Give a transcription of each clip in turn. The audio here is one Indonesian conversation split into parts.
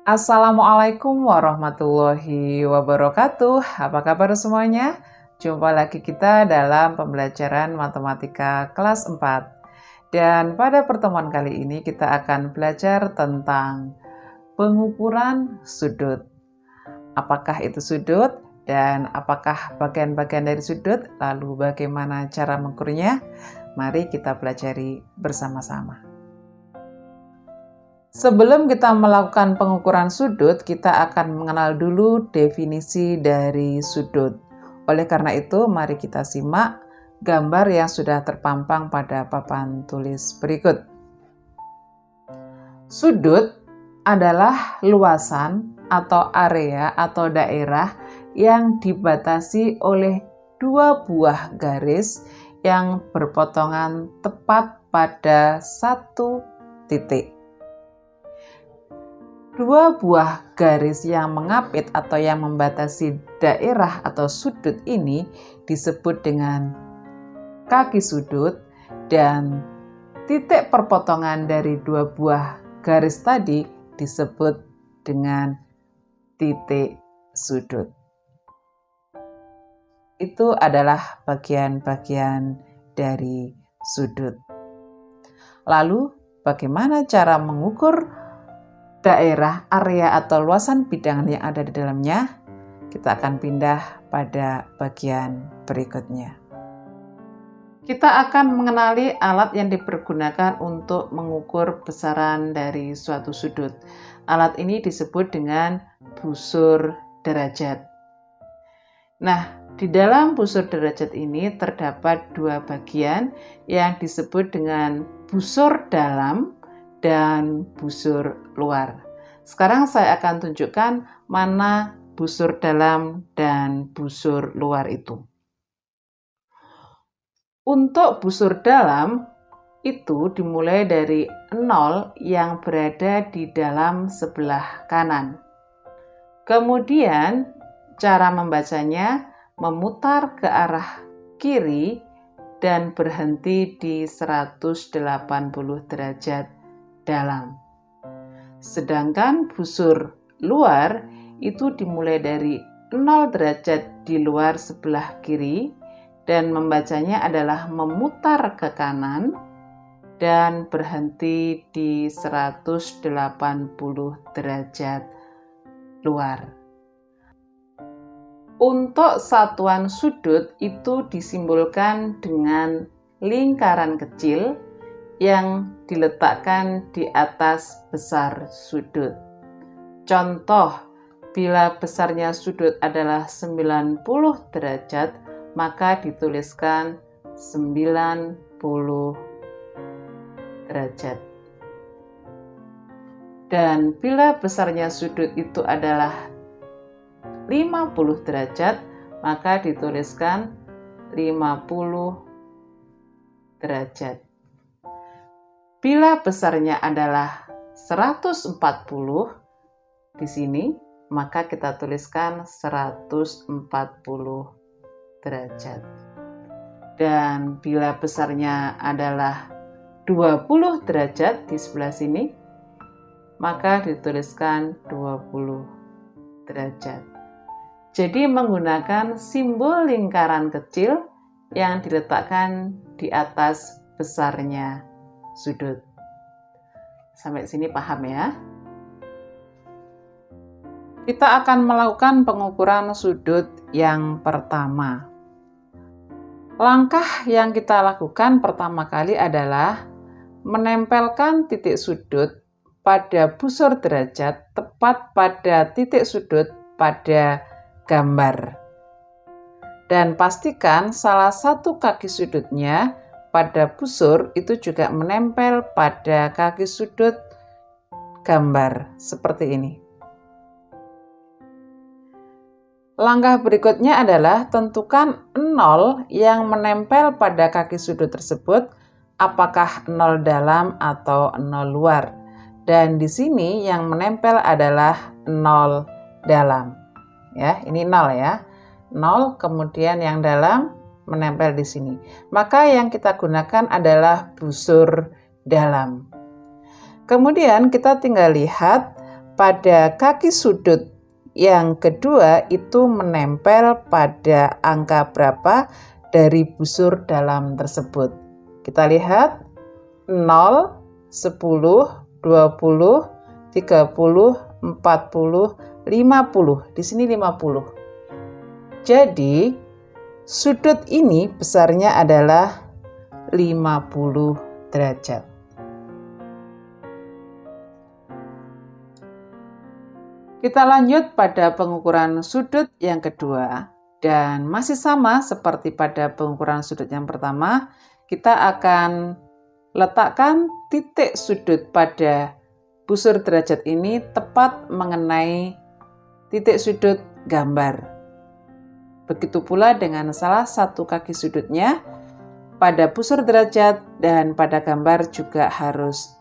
Assalamualaikum warahmatullahi wabarakatuh. Apa kabar semuanya? Jumpa lagi kita dalam pembelajaran matematika kelas 4. Dan pada pertemuan kali ini kita akan belajar tentang pengukuran sudut. Apakah itu sudut dan apakah bagian-bagian dari sudut? Lalu bagaimana cara mengukurnya? Mari kita pelajari bersama-sama. Sebelum kita melakukan pengukuran sudut, kita akan mengenal dulu definisi dari sudut. Oleh karena itu, mari kita simak gambar yang sudah terpampang pada papan tulis berikut. Sudut adalah luasan atau area atau daerah yang dibatasi oleh dua buah garis yang berpotongan tepat pada satu titik. Dua buah garis yang mengapit atau yang membatasi daerah atau sudut ini disebut dengan kaki sudut, dan titik perpotongan dari dua buah garis tadi disebut dengan titik sudut. Itu adalah bagian-bagian dari sudut. Lalu, bagaimana cara mengukur daerah, area, atau luasan bidang yang ada di dalamnya? Kita akan pindah pada bagian berikutnya. Kita akan mengenali alat yang dipergunakan untuk mengukur besaran dari suatu sudut. Alat ini disebut dengan busur derajat. Nah, di dalam busur derajat ini terdapat dua bagian yang disebut dengan busur dalam dan busur luar. Sekarang saya akan tunjukkan mana busur dalam dan busur luar itu. Untuk busur dalam itu dimulai dari 0 yang berada di dalam sebelah kanan. Kemudian cara membacanya memutar ke arah kiri dan berhenti di 180 derajat dalam. Sedangkan busur luar itu dimulai dari 0 derajat di luar sebelah kiri dan membacanya adalah memutar ke kanan dan berhenti di 180 derajat luar. Untuk satuan sudut itu disimbolkan dengan lingkaran kecil yang diletakkan di atas besar sudut. Contoh, bila besarnya sudut adalah 90 derajat, maka dituliskan 90 derajat. Dan bila besarnya sudut itu adalah 50 derajat, maka dituliskan 50 derajat. Bila besarnya adalah 140 di sini, maka kita tuliskan 140 derajat. Dan bila besarnya adalah 20 derajat di sebelah sini, maka dituliskan 20 derajat. Jadi menggunakan simbol lingkaran kecil yang diletakkan di atas besarnya sudut. Sampai sini paham ya? Kita akan melakukan pengukuran sudut yang pertama. Langkah yang kita lakukan pertama kali adalah menempelkan titik sudut pada busur derajat tepat pada titik sudut pada gambar. Dan pastikan salah satu kaki sudutnya pada busur itu juga menempel pada kaki sudut gambar seperti ini. Langkah berikutnya adalah tentukan 0 yang menempel pada kaki sudut tersebut, apakah 0 dalam atau 0 luar. Dan di sini yang menempel adalah 0 dalam. Ya, ini 0 ya. 0 kemudian yang dalam menempel di sini. Maka yang kita gunakan adalah busur dalam. Kemudian kita tinggal lihat pada kaki sudut yang kedua itu menempel pada angka berapa dari busur dalam tersebut. Kita lihat 0, 10, 20, 30, 40, 50. Di sini 50. Jadi, sudut ini besarnya adalah 50 derajat. Kita lanjut pada pengukuran sudut yang kedua. Dan masih sama seperti pada pengukuran sudut yang pertama, kita akan letakkan titik sudut pada busur derajat ini tepat mengenai titik sudut gambar. Begitu pula dengan salah satu kaki sudutnya pada busur derajat dan pada gambar juga harus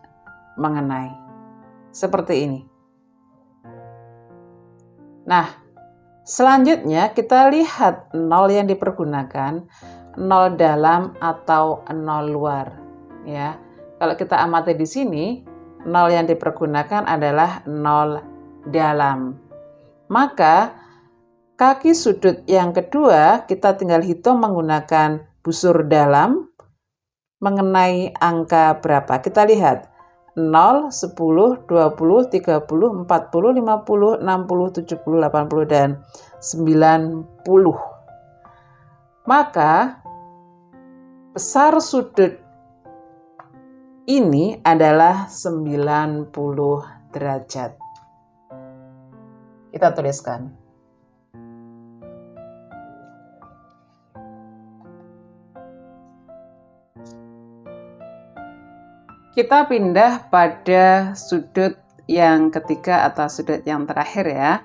mengenai. Seperti ini. Nah, selanjutnya kita lihat 0 yang dipergunakan, 0 dalam atau 0 luar. Ya, kalau kita amati di sini, 0 yang dipergunakan adalah 0 dalam. Maka kaki sudut yang kedua kita tinggal hitung menggunakan busur dalam mengenai angka berapa. Kita lihat 0, 10, 20, 30, 40, 50, 60, 70, 80, dan 90. Maka besar sudut ini adalah 90 derajat. Kita tuliskan. Kita pindah pada sudut yang ketiga atau sudut yang terakhir ya.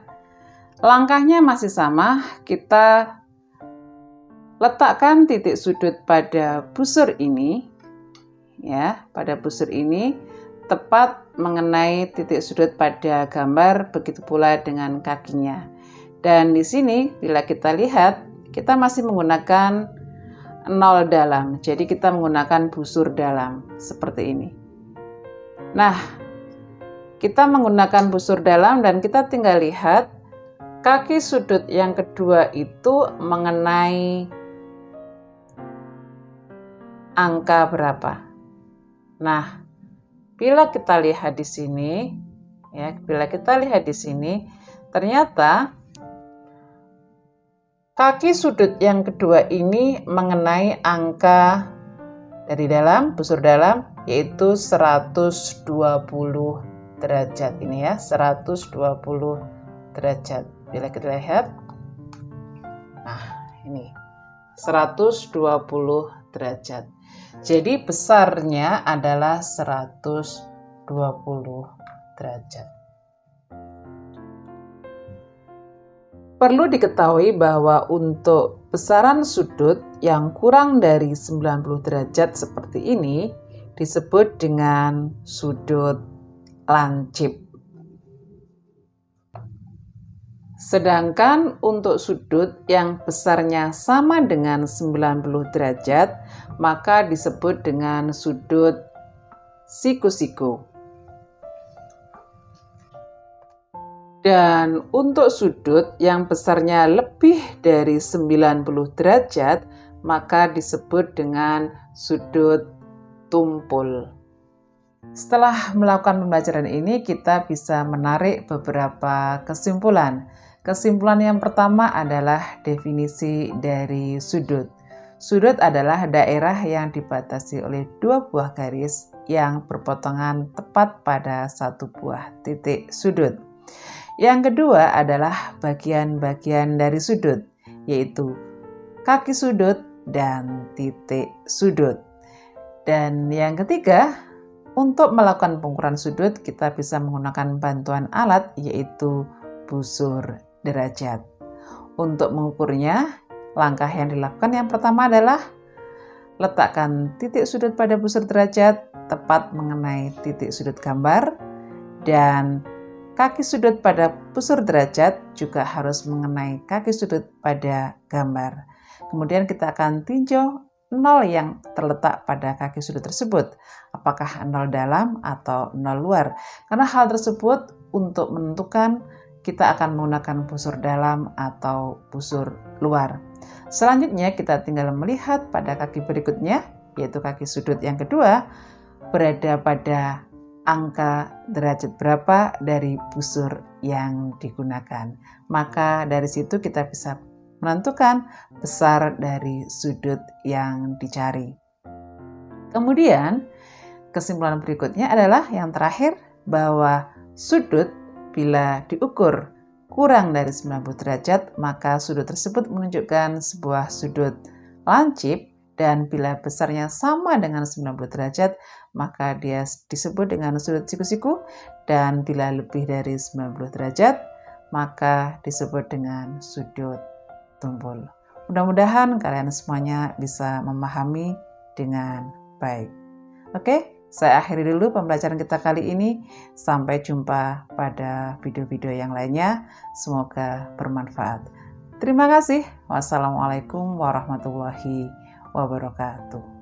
Langkahnya masih sama, kita letakkan titik sudut pada busur ini. Ya, pada busur ini tepat mengenai titik sudut pada gambar, begitu pula dengan kakinya. Dan di sini bila kita lihat, kita masih menggunakan 0 dalam. Jadi kita menggunakan busur dalam seperti ini. Nah, kita menggunakan busur dalam dan kita tinggal lihat kaki sudut yang kedua itu mengenai angka berapa. Nah, bila kita lihat di sini, ternyata kaki sudut yang kedua ini mengenai angka dari dalam, busur dalam, yaitu 120 derajat. Ini ya, 120 derajat. Bila kita lihat, nah ini, 120 derajat. Jadi besarnya adalah 120 derajat. Perlu diketahui bahwa untuk besaran sudut yang kurang dari 90 derajat seperti ini disebut dengan sudut lancip. Sedangkan untuk sudut yang besarnya sama dengan 90 derajat, maka disebut dengan sudut siku-siku. Dan untuk sudut yang besarnya lebih dari 90 derajat, maka disebut dengan sudut tumpul. Setelah melakukan pembelajaran ini, kita bisa menarik beberapa kesimpulan. Kesimpulan yang pertama adalah definisi dari sudut. Sudut adalah daerah yang dibatasi oleh dua buah garis yang berpotongan tepat pada satu buah titik sudut. Yang kedua adalah bagian-bagian dari sudut, yaitu kaki sudut dan titik sudut. Dan yang ketiga, untuk melakukan pengukuran sudut, kita bisa menggunakan bantuan alat, yaitu busur derajat. Untuk mengukurnya, langkah yang dilakukan yang pertama adalah letakkan titik sudut pada busur derajat tepat mengenai titik sudut gambar, dan kaki sudut pada busur derajat juga harus mengenai kaki sudut pada gambar. Kemudian kita akan tinjau 0 yang terletak pada kaki sudut tersebut, apakah 0 dalam atau 0 luar. Karena hal tersebut untuk menentukan kita akan menggunakan busur dalam atau busur luar. Selanjutnya kita tinggal melihat pada kaki berikutnya, yaitu kaki sudut yang kedua, berada pada angka derajat berapa dari busur yang digunakan. Maka dari situ kita bisa menentukan besar dari sudut yang dicari. Kemudian kesimpulan berikutnya adalah yang terakhir, bahwa sudut bila diukur kurang dari 90 derajat, maka sudut tersebut menunjukkan sebuah sudut lancip, dan bila besarnya sama dengan 90 derajat, maka dia disebut dengan sudut siku-siku, dan bila lebih dari 90 derajat, maka disebut dengan sudut tumpul. Mudah-mudahan kalian semuanya bisa memahami dengan baik. Oke, saya akhiri dulu pembelajaran kita kali ini. Sampai jumpa pada video-video yang lainnya. Semoga bermanfaat. Terima kasih. Wassalamualaikum warahmatullahi wabarakatuh.